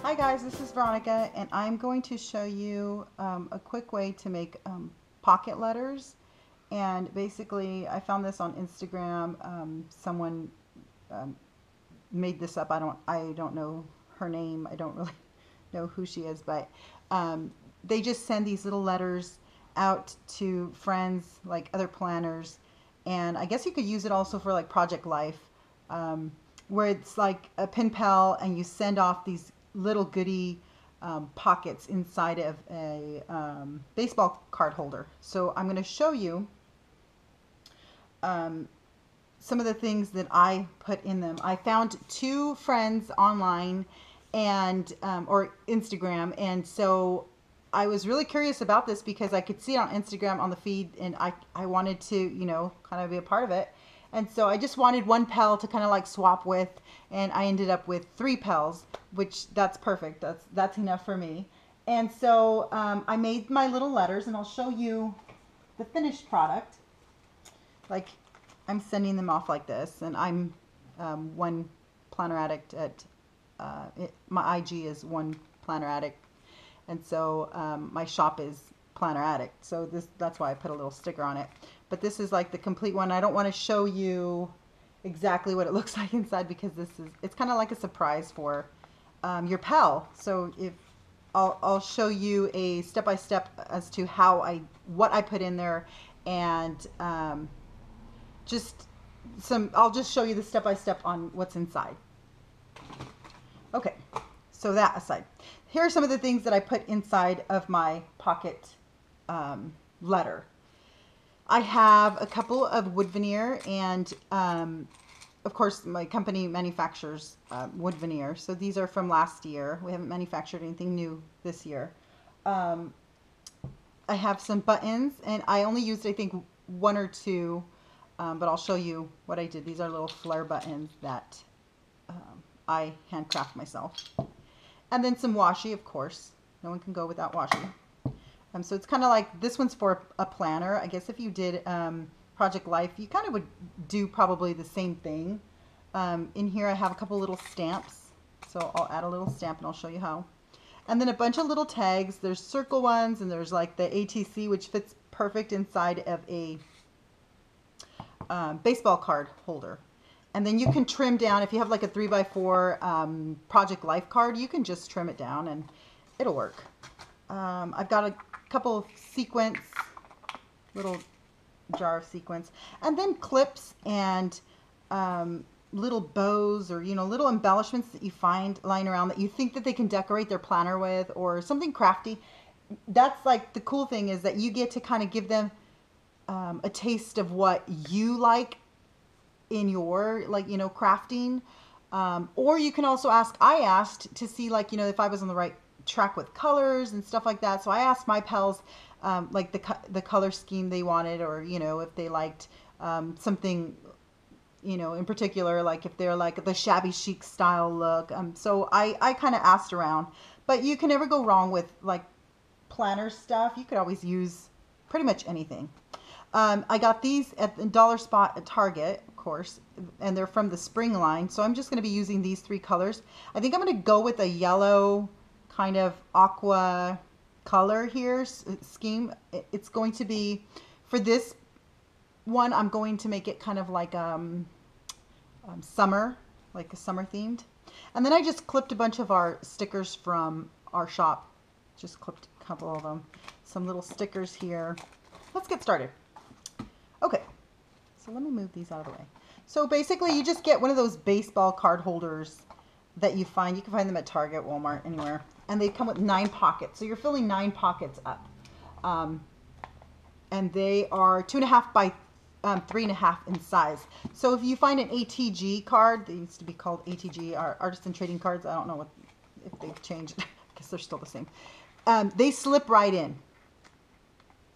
Hi guys, this is Veronica and I'm going to show you a quick way to make pocket letters. And basically I found this on Instagram. Someone um, made this up. I don't know her name. I don't really know who she is, but they just send these little letters out to friends, like other planners. And I guess you could use it also for like Project Life, where it's like a pen pal and you send off these little goodie pockets inside of a baseball card holder. So I'm going to show you um, some of the things that I put in them. I found two friends online and or Instagram, and so I was really curious about this because I could see it on Instagram on the feed, and I wanted to, you know, kind of be a part of it. And so I just wanted one pal to kind of like swap with, and I ended up with three pals, which that's perfect. That's enough for me. And so I made my little letters, and I'll show you the finished product. Like, I'm sending them off like this, and I'm one planner addict at my IG is one planner addict, and so my shop is planner addict. So that's why I put a little sticker on it. But this is like the complete one. I don't want to show you exactly what it looks like inside because it's kind of like a surprise for your pal. So if I'll show you a step-by-step as to what I put in there, and I'll just show you the step-by-step on what's inside. Okay, so that aside, here are some of the things that I put inside of my pocket letter. I have a couple of wood veneer, and of course my company manufactures wood veneer, so these are from last year. We haven't manufactured anything new this year. I have some buttons, and I only used, I think, one or two, but I'll show you what I did. These are little flare buttons that I handcraft myself. And then some washi, of course. No one can go without washi. So it's kind of like, this one's for a planner. I guess if you did Project Life, you kind of would do probably the same thing. In here I have a couple little stamps. So I'll add a little stamp and I'll show you how. And then a bunch of little tags. There's circle ones, and there's like the ATC, which fits perfect inside of a baseball card holder. And then you can trim down, if you have like a 3x4 Project Life card, you can just trim it down and it'll work. I've got a couple of sequins, little jar of sequins, and then clips and little bows, or, you know, little embellishments that you find lying around that you think that they can decorate their planner with, or something crafty. That's like the cool thing, is that you get to kind of give them a taste of what you like in your, like, you know, crafting. Or you can also ask, I asked to see, like, you know, if I was on the right track with colors and stuff like that. So I asked my pals like the color scheme they wanted, or, you know, if they liked something, you know, in particular, like if they're like the shabby chic style look. So I kind of asked around, but you can never go wrong with like planner stuff. You could always use pretty much anything. I got these at the dollar spot at Target, of course, and they're from the spring line. So I'm just going to be using these three colors. I think I'm going to go with a yellow kind of aqua color here scheme. It's going to be, for this one, I'm going to make it kind of like summer, like a summer themed. And then I just clipped a bunch of our stickers from our shop. Just clipped a couple of them. Some little stickers here. Let's get started. Okay, so let me move these out of the way. So basically you just get one of those baseball card holders that you find. You can find them at Target, Walmart, anywhere. And they come with 9 pockets. So you're filling 9 pockets up. And they are 2.5 by 3.5 in size. So if you find an ATG card, they used to be called ATG, Artisan Trading Cards. I don't know if they've changed. I guess they're still the same. They slip right in.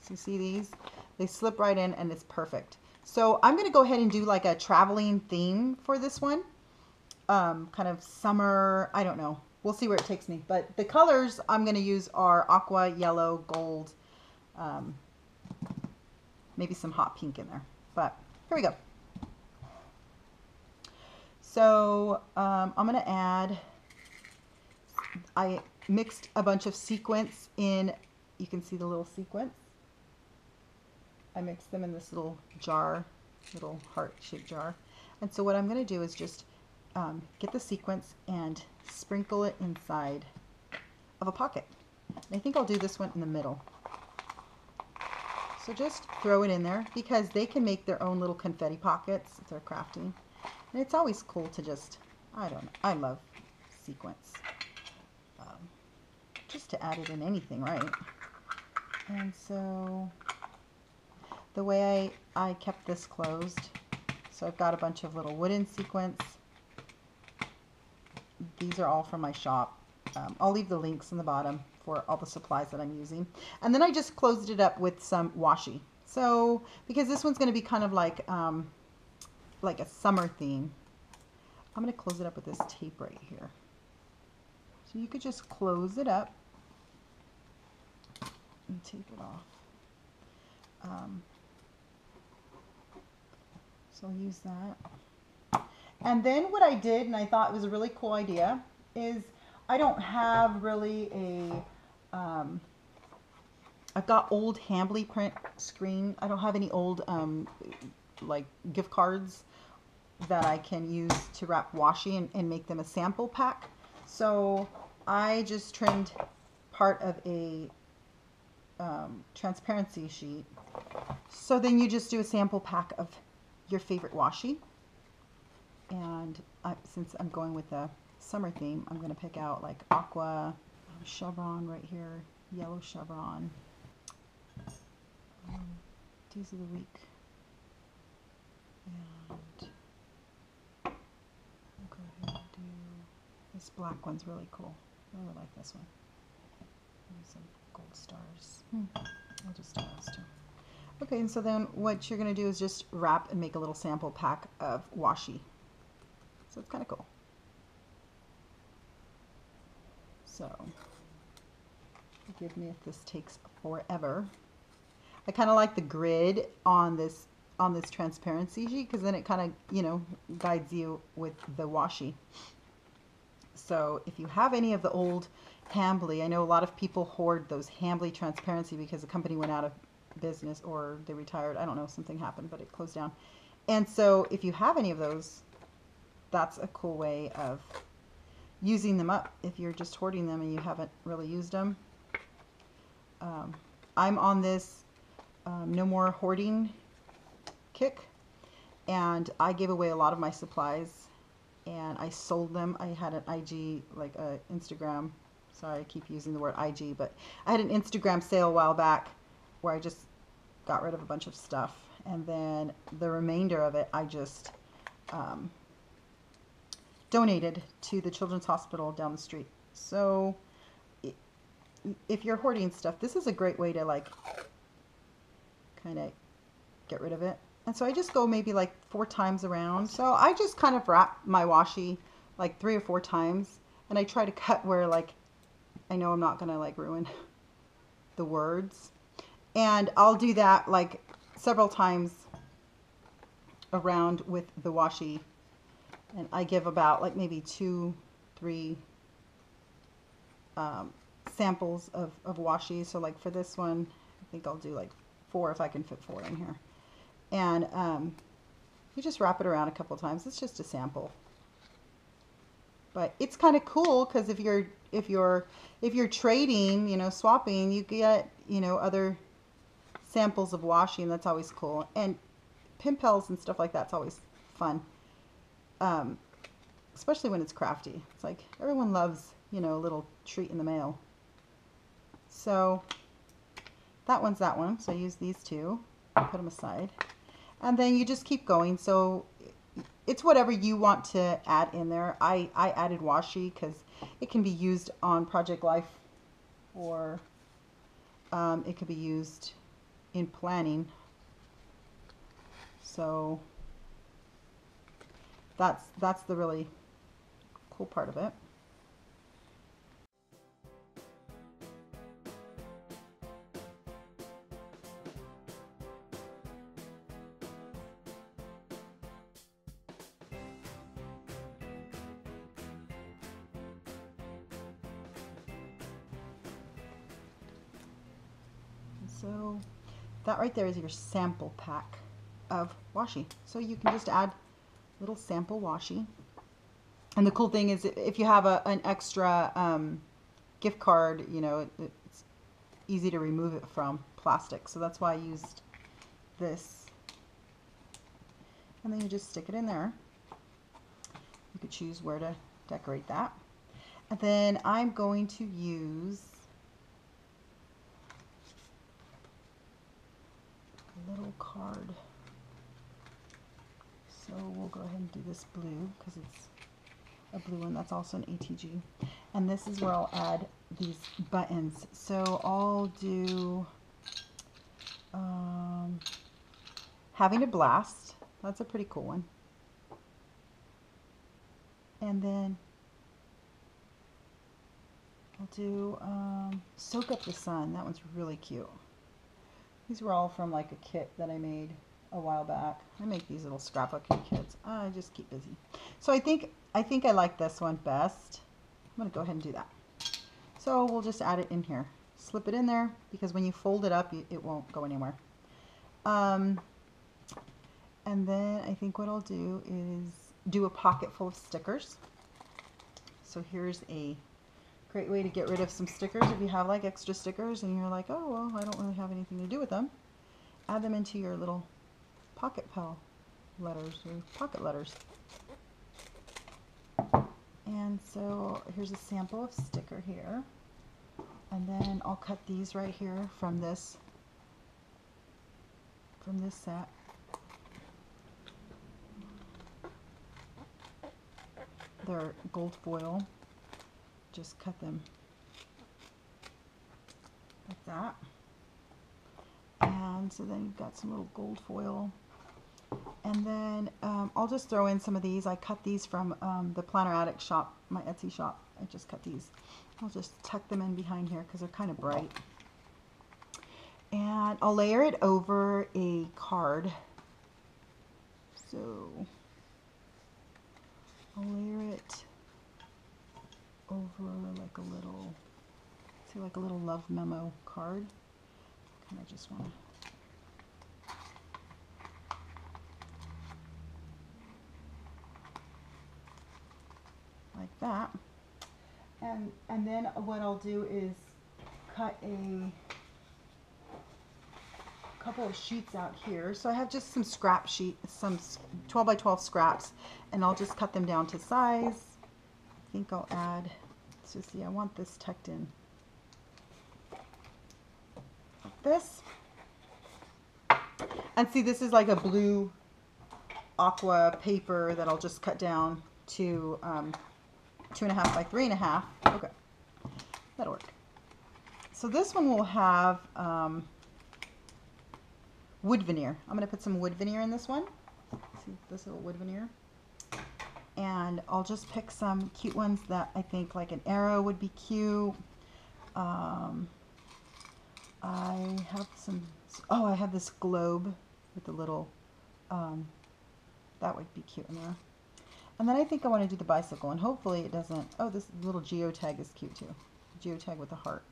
So you see these? They slip right in, and it's perfect. So I'm going to go ahead and do like a traveling theme for this one. Kind of summer, I don't know. We'll see where it takes me. But the colors I'm going to use are aqua, yellow, gold, maybe some hot pink in there. But here we go. So I'm going to add I mixed a bunch of sequins in, you can see the little sequins. I mixed them in this little jar, little heart-shaped jar. And so what I'm going to do is just get the sequins and sprinkle it inside of a pocket. And I think I'll do this one in the middle. So just throw it in there because they can make their own little confetti pockets if they're crafting. And it's always cool to just, I don't know, I love sequins. Just to add it in anything, right? And so the way I kept this closed, so I've got a bunch of little wooden sequins. These are all from my shop. I'll leave the links in the bottom for all the supplies that I'm using. And then I just closed it up with some washi. So, because this one's going to be kind of like a summer theme, I'm going to close it up with this tape right here. So you could just close it up and tape it off. So I'll use that. And then what I did, and I thought was a really cool idea, is I don't have really a, I've got old Hambly print screen. I don't have any old like gift cards that I can use to wrap washi and make them a sample pack. So I just trimmed part of a transparency sheet. So then you just do a sample pack of your favorite washi. And since I'm going with the summer theme, I'm going to pick out like aqua, chevron right here, yellow chevron. Days of the week. And I'll go ahead and do this black one's really cool. I really like this one. Maybe some gold stars. I'll just do those two. Okay, and so then what you're going to do is just wrap and make a little sample pack of washi. So it's kind of cool. So, forgive me if this takes forever. I kind of like the grid on this transparency sheet because then it kind of, you know, guides you with the washi. So if you have any of the old Hambly, I know a lot of people hoard those Hambly transparency because the company went out of business or they retired. I don't know, something happened, but it closed down. And so if you have any of those, that's a cool way of using them up if you're just hoarding them and you haven't really used them. I'm on this no more hoarding kick, and I gave away a lot of my supplies and I sold them. I had an IG, like a Instagram, sorry I keep using the word IG, but I had an Instagram sale a while back where I just got rid of a bunch of stuff, and then the remainder of it I just donated to the Children's Hospital down the street. So if you're hoarding stuff, this is a great way to like kind of get rid of it. And so I just go maybe like 4 times around. So I just kind of wrap my washi like 3 or 4 times, and I try to cut where like I know I'm not gonna like ruin the words. And I'll do that like several times around with the washi. And I give about like maybe 2, 3 samples of washi. So like for this one, I think I'll do like 4 if I can fit 4 in here. And you just wrap it around a couple times. It's just a sample. But it's kind of cool because if you're trading, you know, swapping, you get, you know, other samples of washi, and that's always cool. And pin pals and stuff like that's always fun. Especially when it's crafty. It's like everyone loves, you know, a little treat in the mail. So that one's that one. So I use these 2, put them aside, and then you just keep going. So it's whatever you want to add in there. I added washi because it can be used on Project Life, or it could be used in planning. So that's the really cool part of it. So that right there is your sample pack of washi. So you can just add little sample washi. And the cool thing is if you have an extra gift card, you know, it's easy to remove it from plastic. So that's why I used this. And then you just stick it in there. You could choose where to decorate that. And then I'm going to use a little card. So we'll go ahead and do this blue because it's a blue one. That's also an ATG. And this is where I'll add these buttons. So I'll do Having a Blast. That's a pretty cool one. And then I'll do Soak Up the Sun. That one's really cute. These were all from like a kit that I made a while back. I make these little scrapbooking kits. I just keep busy. So I think I like this one best. I'm going to go ahead and do that. So we'll just add it in here. Slip it in there because when you fold it up, it won't go anywhere. And then I think what I'll do is do a pocket full of stickers. So here's a great way to get rid of some stickers if you have like extra stickers and you're like, oh, well, I don't really have anything to do with them. Add them into your little pocket pal letters or pocket letters. And so here's a sample of sticker here. And then I'll cut these right here from this set. They're gold foil. Just cut them like that. And so then you've got some little gold foil. And then I'll just throw in some of these. I cut these from the Planner Addict shop, my Etsy shop. I just cut these. I'll just tuck them in behind here because they're kind of bright. And I'll layer it over a card. So I'll layer it over like a little, say like a little love memo card. And I just want to like that. And then what I'll do is cut a couple of sheets out here. So I have just some scrap sheet, some 12 by 12 scraps, and I'll just cut them down to size. I think I'll add, let's just see, I want this tucked in like this. And see, this is like a blue aqua paper that I'll just cut down to 2.5 by 3.5. Okay, that'll work. So this one will have wood veneer. I'm going to put some wood veneer in this one. See this little wood veneer. And I'll just pick some cute ones that I think like an arrow would be cute. I have some, oh, I have this globe with the little, that would be cute in there. And then I think I want to do the bicycle, and hopefully it doesn't, oh, this little geotag is cute too. Geotag with a heart.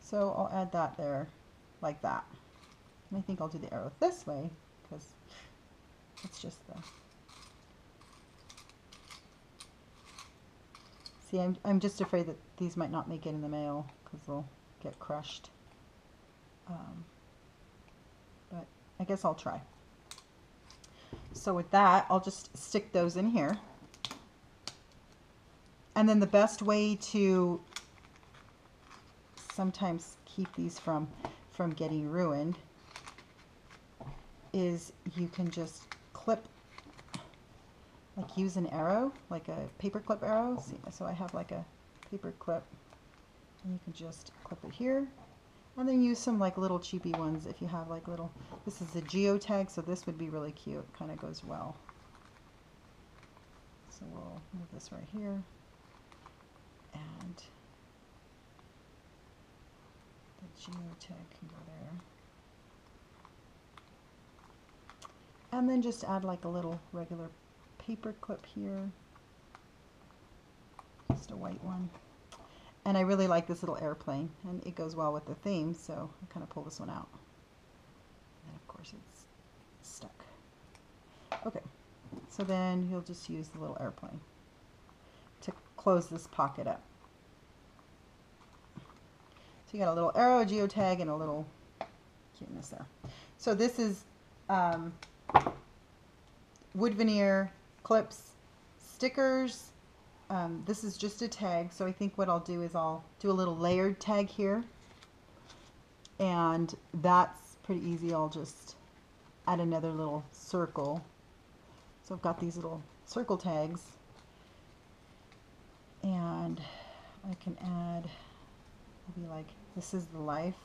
So I'll add that there like that. And I think I'll do the arrow this way because it's just the, see, I'm just afraid that these might not make it in the mail because they'll get crushed. But I guess I'll try. So with that, I'll just stick those in here. And then the best way to sometimes keep these from getting ruined is you can just clip, like use an arrow, like a paper clip arrow. See, so I have like a paper clip, and you can just clip it here. And then use some like little cheapy ones if you have like little, this is a geotag, so this would be really cute. Kind of goes well. So we'll move this right here. And the geotag can go there. And then just add like a little regular paper clip here. Just a white one. And I really like this little airplane, and it goes well with the theme, so I kind of pull this one out. And of course it's stuck. Okay, so then you'll just use the little airplane to close this pocket up. So you got a little arrow, a geotag, and a little cuteness there. So this is wood veneer, clips, stickers. This is just a tag, so I think what I'll do is I'll do a little layered tag here, and that's pretty easy. I'll just add another little circle. So I've got these little circle tags, and I can add, maybe like, this is the life.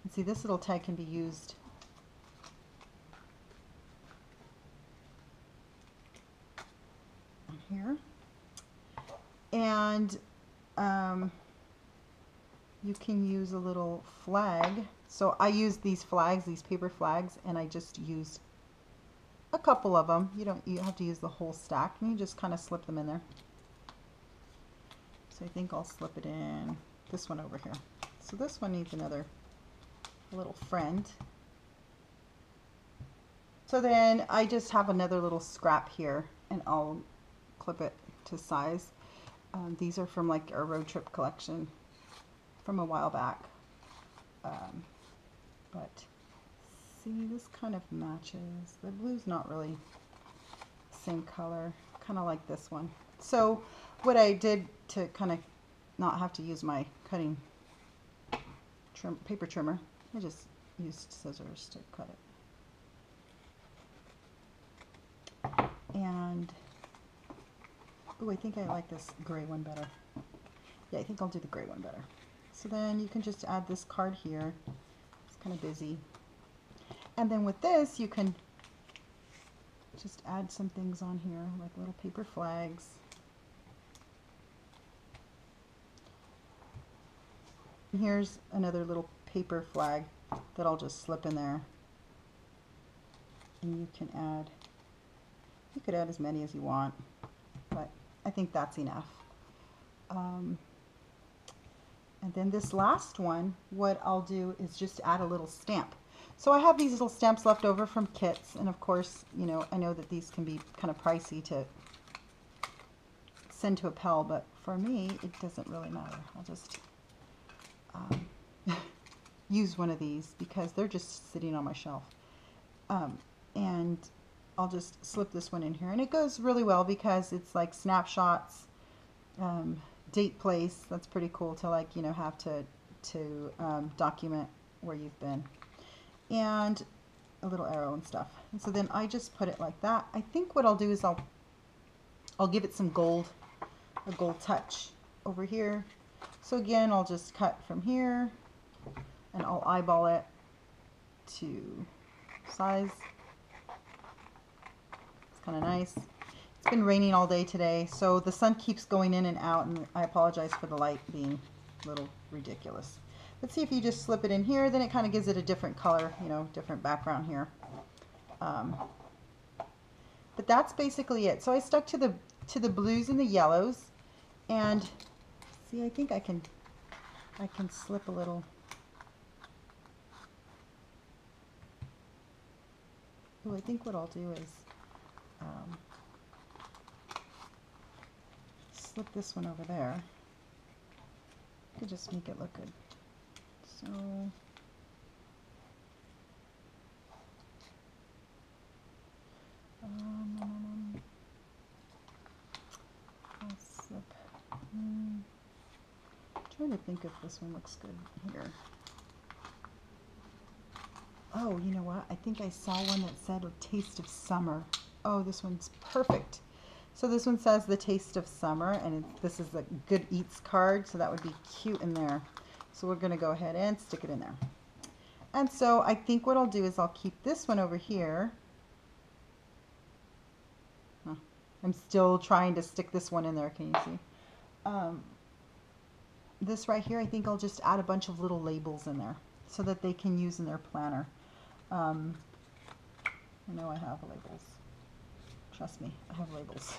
And see, this little tag can be used here. And you can use a little flag. So I use these flags, these paper flags, and I just used a couple of them. You have to use the whole stack, and you just kind of slip them in there. So I think I'll slip it in this one over here. So this one needs another little friend. So then I just have another little scrap here, and I'll clip it to size. These are from like our road trip collection from a while back. But see, this kind of matches. The blue's not really the same color, kind of like this one. So what I did to kind of not have to use my cutting paper trimmer, I just used scissors to cut it. And oh, I think I like this gray one better. Yeah, I think I'll do the gray one better. So then you can just add this card here. It's kind of busy. And then with this, you can just add some things on here, like little paper flags. And here's another little paper flag that I'll just slip in there. And you can add, you could add as many as you want, but I think that's enough. And then this last one, what I'll do is just add a little stamp. So I have these little stamps left over from kits, and of course, you know, I know that these can be kind of pricey to send to a pal, but for me, it doesn't really matter. I'll just use one of these because they're just sitting on my shelf. And I'll just slip this one in here, and it goes really well because it's like snapshots, date, place. That's pretty cool to, like, you know, have to document where you've been, and a little arrow and stuff. And so then I just put it like that. I think what I'll do is I'll give it some gold, a gold touch over here. So again, I'll just cut from here, and I'll eyeball it to size. It's kind of nice. It's been raining all day today, so the sun keeps going in and out, and I apologize for the light being a little ridiculous. Let's see, if you just slip it in here, then it kind of gives it a different color, you know, different background here. But that's basically it. So I stuck to the blues and the yellows, and see, I think I can slip a little. Oh, I think what I'll do is slip this one over there. I could just make it look good. So I'll slip. I'm trying to think if this one looks good here. Oh, you know what? I think I saw one that said a taste of summer. Oh, this one's perfect. So this one says the taste of summer, and this is the Good Eats card, so that would be cute in there. So we're going to go ahead and stick it in there. And so I think what I'll do is I'll keep this one over here. I'm still trying to stick this one in there. Can you see? This right here, I think I'll just add a bunch of little labels in there so that they can use in their planner. I know I have labels. Trust me, I have labels.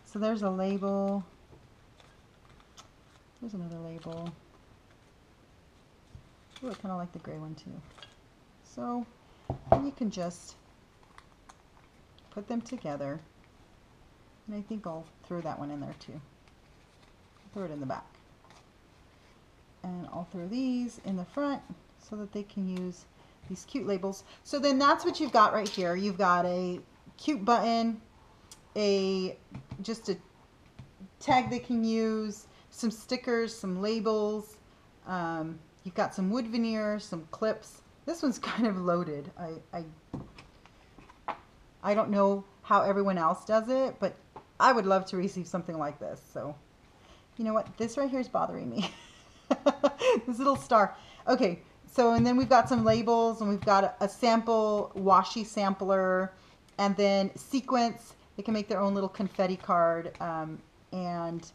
So there's a label. Here's another label. Ooh, I kind of like the gray one too. So you can just put them together. And I think I'll throw that one in there too. Throw it in the back. And I'll throw these in the front so that they can use these cute labels. So then that's what you've got right here. You've got a cute button, just a tag they can use, some stickers, some labels. You've got some wood veneer, some clips. This one's kind of loaded. I don't know how everyone else does it, but I would love to receive something like this. So, you know what? This right here is bothering me. This little star. Okay, so and then we've got some labels, and we've got a sample washi sampler, and then sequins. They can make their own little confetti card, and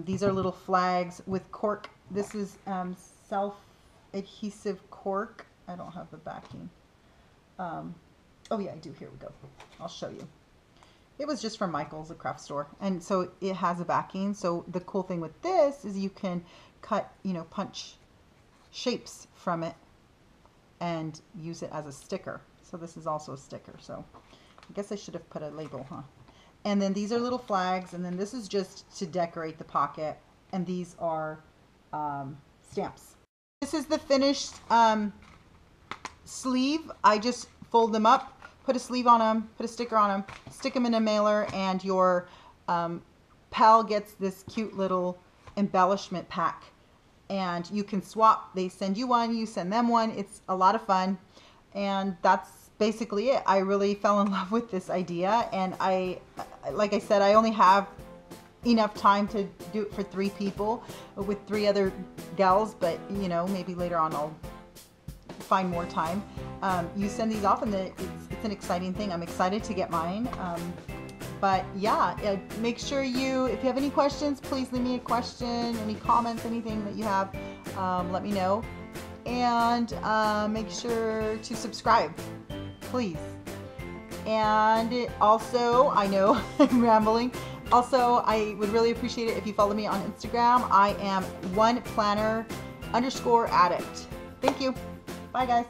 these are little flags with cork. This is self-adhesive cork. I don't have the backing. Oh yeah, I do. Here we go. I'll show you. It was just from Michael's, a craft store, and so it has a backing. So the cool thing with this is you can cut, punch shapes from it and use it as a sticker. So this is also a sticker. So I guess I should have put a label, huh? And then these are little flags, and then this is just to decorate the pocket, and these are stamps. This is the finished sleeve. I just fold them up, put a sleeve on them, put a sticker on them, stick them in a mailer, and your pal gets this cute little embellishment pack. And you can swap. They send you one, you send them one. It's a lot of fun. And that's basically it. I really fell in love with this idea. And like I said, I only have enough time to do it for 3 people with 3 other gals. But, maybe later on I'll find more time. You send these off, and it's an exciting thing. I'm excited to get mine. But yeah, make sure if you have any questions, please leave me a question, any comments, anything that you have, let me know. And make sure to subscribe, please. And also, I know I'm rambling. Also, I would really appreciate it if you follow me on Instagram. I am oneplanner_addict. Thank you. Bye guys.